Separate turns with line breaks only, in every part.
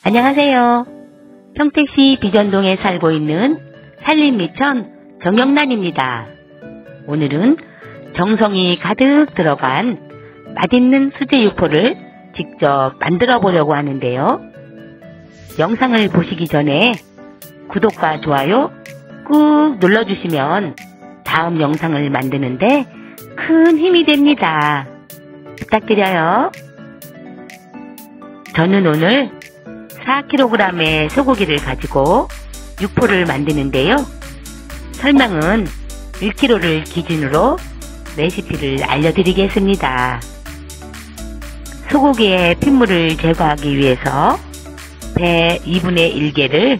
안녕하세요. 평택시 비전동에 살고 있는 산림미천 정영란입니다. 오늘은 정성이 가득 들어간 맛있는 수제 육포를 직접 만들어 보려고 하는데요. 영상을 보시기 전에 구독과 좋아요 꾹 눌러주시면 다음 영상을 만드는데 큰 힘이 됩니다. 부탁드려요. 저는 오늘 4kg의 소고기를 가지고 육포를 만드는데요. 설명은 1kg를 기준으로 레시피를 알려드리겠습니다. 소고기의 핏물을 제거하기 위해서 배 2분의 1개를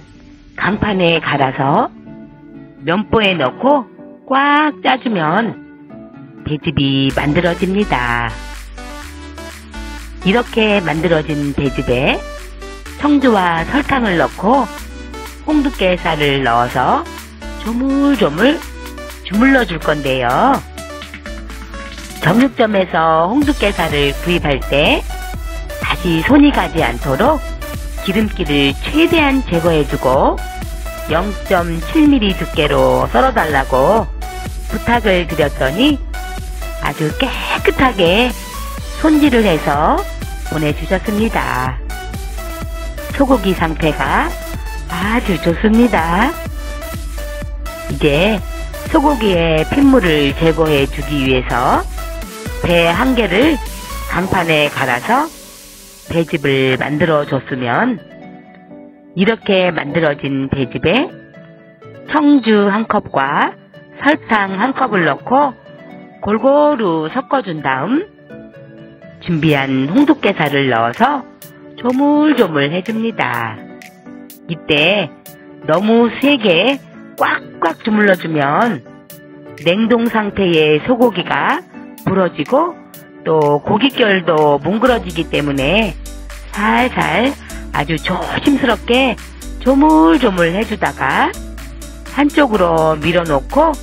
강판에 갈아서 면보에 넣고 꽉 짜주면 배즙이 만들어집니다. 이렇게 만들어진 배즙에 청주와 설탕을 넣고 홍두깨살을 넣어서 조물조물 주물러 줄 건데요. 정육점에서 홍두깨살을 구입할 때 다시 손이 가지 않도록 기름기를 최대한 제거해주고 0.7mm 두께로 썰어달라고 부탁을 드렸더니 아주 깨끗하게 손질을 해서 보내주셨습니다. 소고기 상태가 아주 좋습니다. 이제 소고기의 핏물을 제거해 주기 위해서 배 1개를 강판에 갈아서 배즙을 만들어 줬으면 이렇게 만들어진 배즙에 청주 1컵과 설탕 1컵을 넣고 골고루 섞어준 다음 준비한 홍두깨살을 넣어서 조물조물 해줍니다. 이때 너무 세게 꽉꽉 주물러주면 냉동 상태의 소고기가 부러지고 또 고깃결도 뭉그러지기 때문에 살살 아주 조심스럽게 조물조물 해주다가 한쪽으로 밀어놓고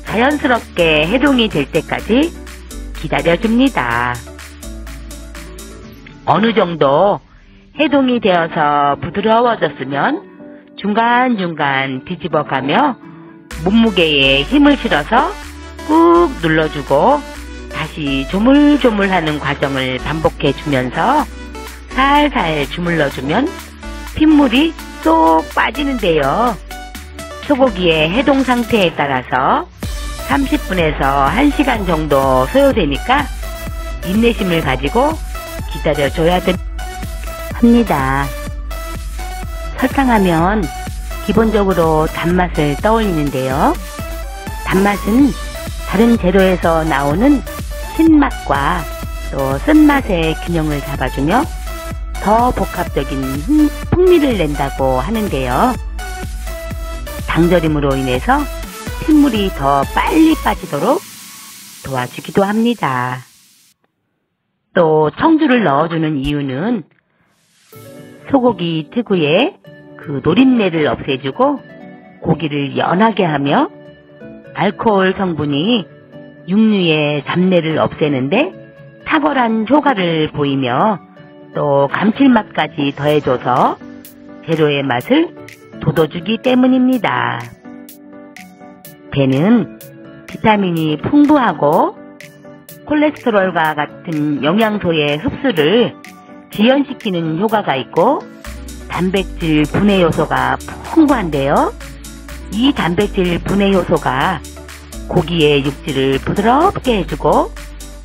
자연스럽게 해동이 될 때까지 기다려줍니다. 어느 정도 해동이 되어서 부드러워졌으면 중간중간 뒤집어가며 몸무게에 힘을 실어서 꾹 눌러주고 다시 조물조물하는 과정을 반복해주면서 살살 주물러주면 핏물이 쏙 빠지는데요. 소고기의 해동 상태에 따라서 30분에서 1시간 정도 소요되니까 인내심을 가지고 기다려줘야 합니다. 설탕하면 기본적으로 단맛을 떠올리는데요. 단맛은 다른 재료에서 나오는 신맛과 또 쓴맛의 균형을 잡아주며 더 복합적인 풍미를 낸다고 하는데요. 당절임으로 인해서 핏물이 더 빨리 빠지도록 도와주기도 합니다. 또 청주를 넣어주는 이유는 소고기 특유의 그 노린내를 없애주고 고기를 연하게 하며 알코올 성분이 육류의 잡내를 없애는데 탁월한 효과를 보이며 또 감칠맛까지 더해줘서 재료의 맛을 돋워주기 때문입니다. 배는 비타민이 풍부하고 콜레스테롤과 같은 영양소의 흡수를 지연시키는 효과가 있고 단백질 분해 요소가 풍부한데요. 이 단백질 분해 요소가 고기의 육질을 부드럽게 해주고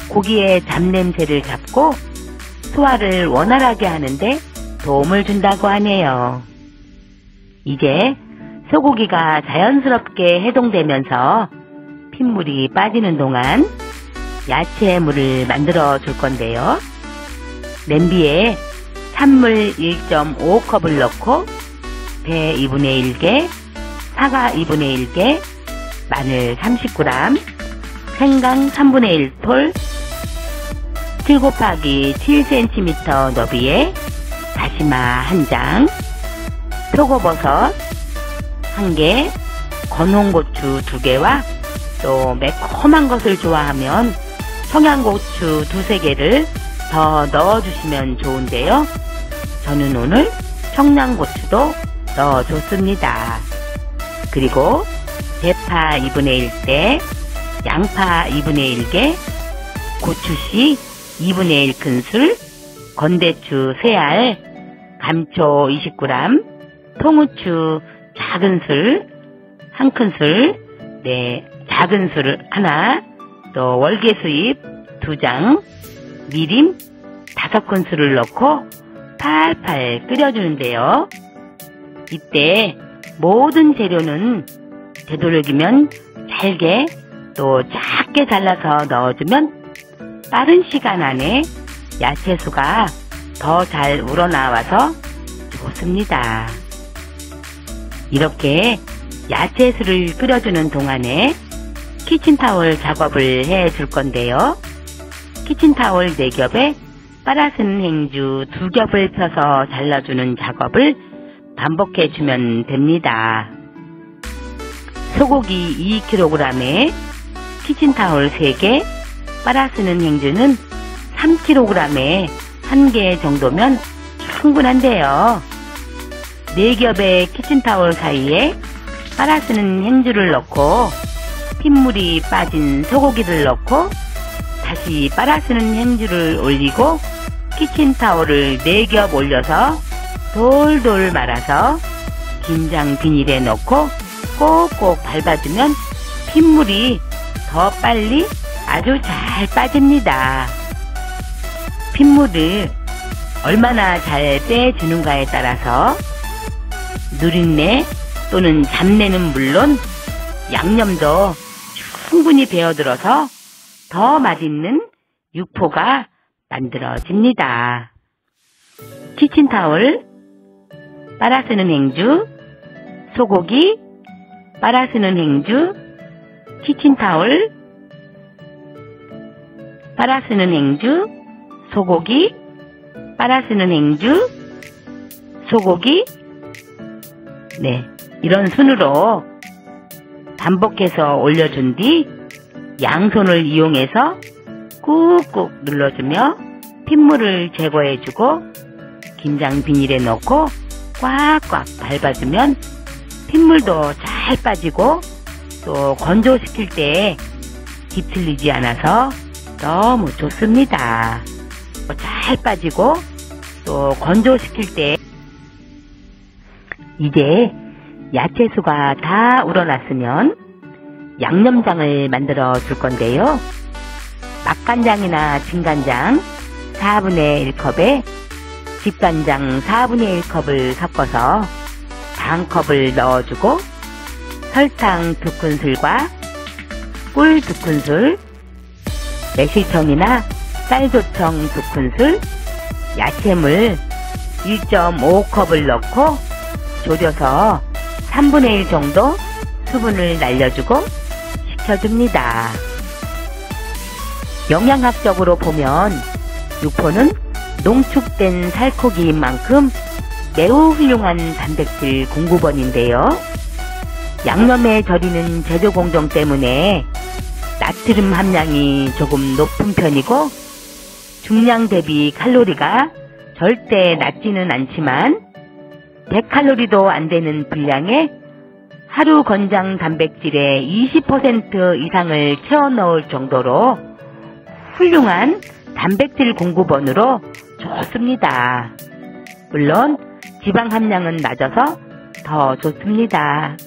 고기의 잡냄새를 잡고 소화를 원활하게 하는데 도움을 준다고 하네요. 이제 소고기가 자연스럽게 해동되면서 핏물이 빠지는 동안 야채물을 만들어 줄 건데요. 냄비에 찬물 1.5컵을 넣고 배 2분의 1개, 사과 2분의 1개, 마늘 30g, 생강 3분의 1톨, 7 곱하기 7cm 너비에 다시마 1장, 표고버섯 1개, 건홍고추 2개와 또 매콤한 것을 좋아하면 청양고추 2~3개를 더 넣어주시면 좋은데요. 저는 오늘 청양고추도 넣어줬습니다. 그리고 대파 2분의 1대, 양파 2분의 1개, 고추씨 2분의 1큰술, 건대추 3알, 감초 20g, 통후추 작은 술 1큰술, 네, 작은 술 하나, 또 월계수잎 2장, 미림 5큰술을 넣고 팔팔 끓여주는데요. 이때 모든 재료는 되도록이면 잘게 또 작게 잘라서 넣어주면 빠른 시간 안에 야채수가 더 잘 우러나와서 좋습니다. 이렇게 야채수를 끓여주는 동안에 키친타올 작업을 해줄 건데요. 키친타올 4겹에 빨아쓴 행주 2겹을 펴서 잘라주는 작업을 반복해주면 됩니다. 소고기 2kg에 키친타올 3개, 빨아쓰는 행주는 3kg에 1개 정도면 충분한데요. 4겹의 키친타올 사이에 빨아쓰는 행주를 넣고 핏물이 빠진 소고기를 넣고 다시 빨아쓰는 행주를 올리고 키친타올을 4겹 올려서 돌돌 말아서 김장 비닐에 넣고 꼭꼭 밟아주면 핏물이 더 빨리 아주 잘 빠집니다. 핏물을 얼마나 잘 빼주는가에 따라서 누린내 또는 잡내는 물론 양념도 충분히 배어들어서 더 맛있는 육포가 만들어집니다. 키친타올, 빨아쓰는 행주, 소고기, 빨아쓰는 행주, 키친타올, 빨아쓰는 행주, 소고기, 빨아쓰는 행주, 소고기, 네, 이런 순으로 반복해서 올려준 뒤 양손을 이용해서 꾹꾹 눌러주며 핏물을 제거해주고 김장 비닐에 넣고 꽉꽉 밟아주면 핏물도 잘 빠지고 또 건조시킬 때 뒤틀리지 않아서 너무 좋습니다. 잘 빠지고 또 건조시킬 때 이제 야채수가 다 우러났으면 양념장을 만들어 줄 건데요. 맛간장이나 진간장 4분의 1컵에 집간장 4분의 1컵을 섞어서 반컵을 넣어주고 설탕 2큰술과 꿀 2큰술, 매실청이나 쌀조청 2큰술, 야채물 1.5컵을 넣고 졸여서 3분의 1 정도 수분을 날려주고 식혀줍니다. 영양학적으로 보면 육포는 농축된 살코기인 만큼 매우 훌륭한 단백질 공급원인데요. 양념에 절이는 제조 공정 때문에 나트륨 함량이 조금 높은 편이고 중량 대비 칼로리가 절대 낮지는 않지만 100칼로리도 안 되는 분량의 하루 권장 단백질의 20% 이상을 채워 넣을 정도로 훌륭한 단백질 공급원으로 좋습니다. 물론 지방 함량은 낮아서 더 좋습니다.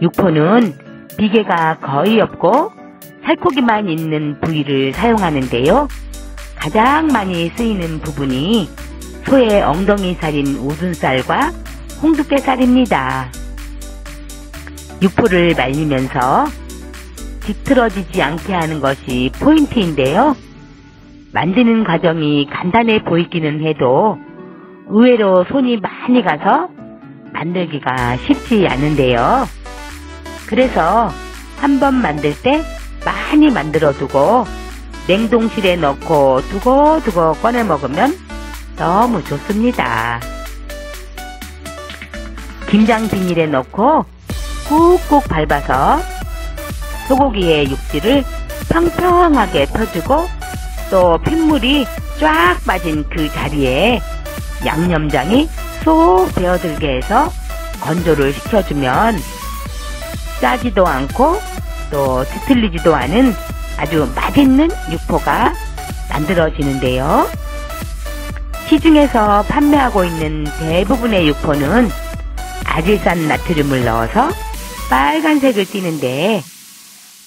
육포는 비계가 거의 없고 살코기만 있는 부위를 사용하는데요. 가장 많이 쓰이는 부분이 소의 엉덩이살인 우둔살과 홍두깨살입니다. 육포를 말리면서 뒤틀어지지 않게 하는 것이 포인트인데요. 만드는 과정이 간단해 보이기는 해도 의외로 손이 많이 가서 만들기가 쉽지 않은데요. 그래서 한번 만들 때 많이 만들어두고 냉동실에 넣고 두고두고 꺼내 먹으면 너무 좋습니다. 김장 비닐에 넣고 꾹꾹 밟아서 소고기의 육질을 평평하게 펴주고 또 핏물이 쫙 빠진 그 자리에 양념장이 쏙 배어들게 해서 건조를 시켜주면 짜지도 않고 또 뒤틀리지도 않은 아주 맛있는 육포가 만들어지는데요. 시중에서 판매하고 있는 대부분의 육포는 아질산 나트륨을 넣어서 빨간색을 띠는데,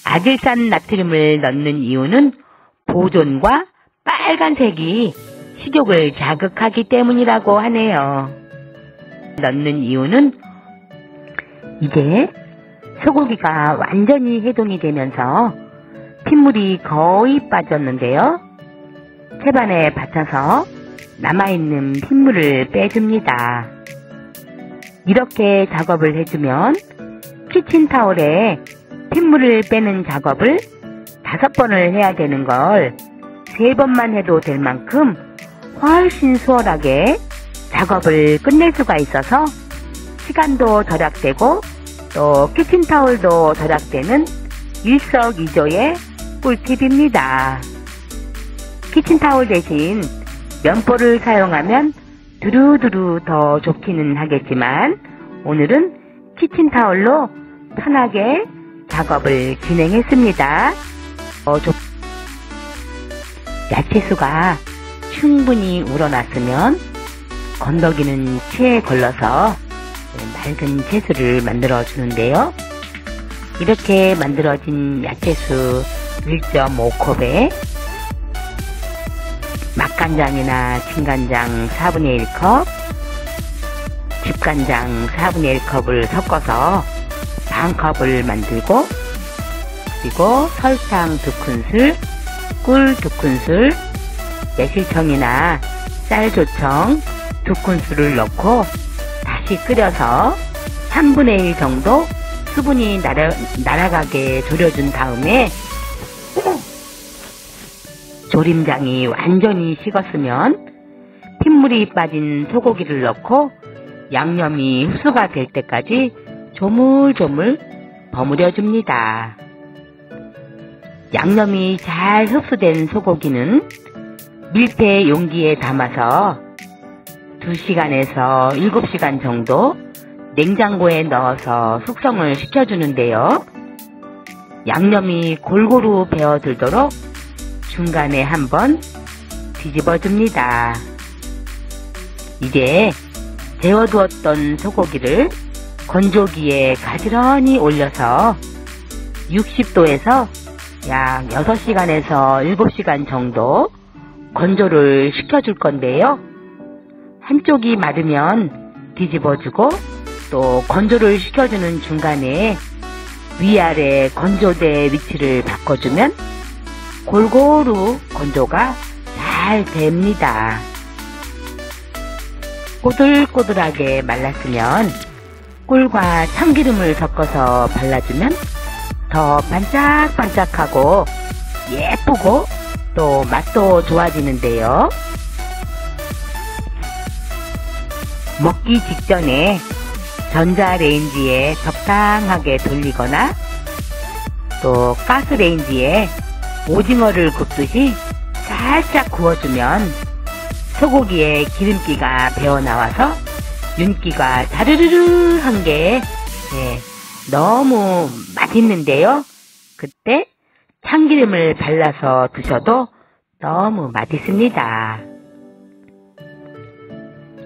아질산 나트륨을 넣는 이유는 보존과 빨간색이 식욕을 자극하기 때문이라고 하네요. 넣는 이유는 이제 소고기가 완전히 해동이 되면서 핏물이 거의 빠졌는데요. 채반에 받쳐서 남아있는 핏물을 빼줍니다. 이렇게 작업을 해주면 키친타올에 핏물을 빼는 작업을 5번을 해야 되는 걸 3번만 해도 될 만큼 훨씬 수월하게 작업을 끝낼 수가 있어서 시간도 절약되고 또 키친타올도 절약되는 일석이조의 꿀팁입니다. 키친타올 대신 면포를 사용하면 두루두루 더 좋기는 하겠지만 오늘은 키친타올로 편하게 작업을 진행했습니다. 야채수가 충분히 우러났으면 건더기는 체에 걸러서 맑은 채수를 만들어 주는데요. 이렇게 만들어진 야채수 1.5컵에 맛간장이나 진간장 4분의 1컵, 집간장 4분의 1컵을 섞어서 반컵을 만들고, 그리고 설탕 2큰술, 꿀 2큰술, 매실청이나 쌀조청 2큰술을 넣고 다시 끓여서 3분의 1 정도 수분이 날아가게 졸여준 다음에 조림장이 완전히 식었으면 핏물이 빠진 소고기를 넣고 양념이 흡수가 될 때까지 조물조물 버무려 줍니다. 양념이 잘 흡수된 소고기는 밀폐 용기에 담아서 2시간에서 7시간 정도 냉장고에 넣어서 숙성을 시켜주는데요. 양념이 골고루 배어들도록 중간에 한번 뒤집어줍니다. 이제 데워두었던 소고기를 건조기에 가지런히 올려서 60도에서 약 6시간에서 7시간 정도 건조를 시켜줄 건데요. 한쪽이 마르면 뒤집어주고 또 건조를 시켜주는 중간에 위아래 건조대 위치를 바꿔주면 골고루 건조가 잘 됩니다. 꼬들꼬들하게 말랐으면 꿀과 참기름을 섞어서 발라주면 더 반짝반짝하고 예쁘고 또 맛도 좋아지는데요. 먹기 직전에 전자레인지에 적당하게 돌리거나 또 가스레인지에 오징어를 굽듯이 살짝 구워주면 소고기에 기름기가 배어나와서 윤기가 자르르르 한 게 너무 맛있는데요. 그때 참기름을 발라서 드셔도 너무 맛있습니다.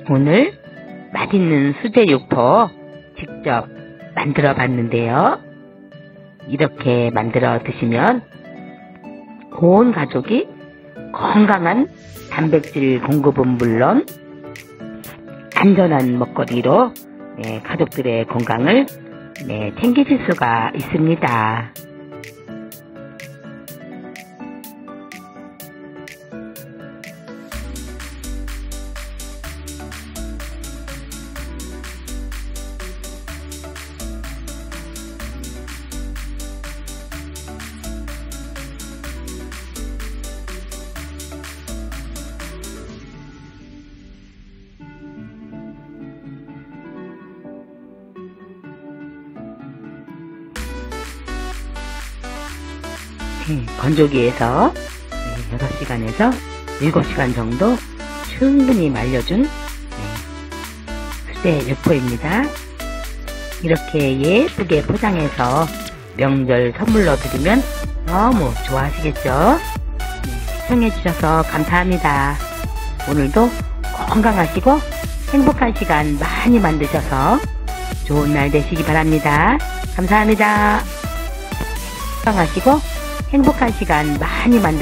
오늘 맛있는 수제 육포 직접 만들어 봤는데요. 이렇게 만들어 드시면 온 가족이 건강한 단백질 공급은 물론 안전한 먹거리로 가족들의 건강을 챙기실 수가 있습니다. 건조기에서 6시간에서 7시간 정도 충분히 말려준 수제 육포입니다. 이렇게 예쁘게 포장해서 명절 선물로 드리면 너무 좋아하시겠죠? 시청해주셔서 감사합니다. 오늘도 건강하시고 행복한 시간 많이 만드셔서 좋은 날 되시기 바랍니다. 감사합니다. 건강하시고 행복한 시간 많이 만드셔서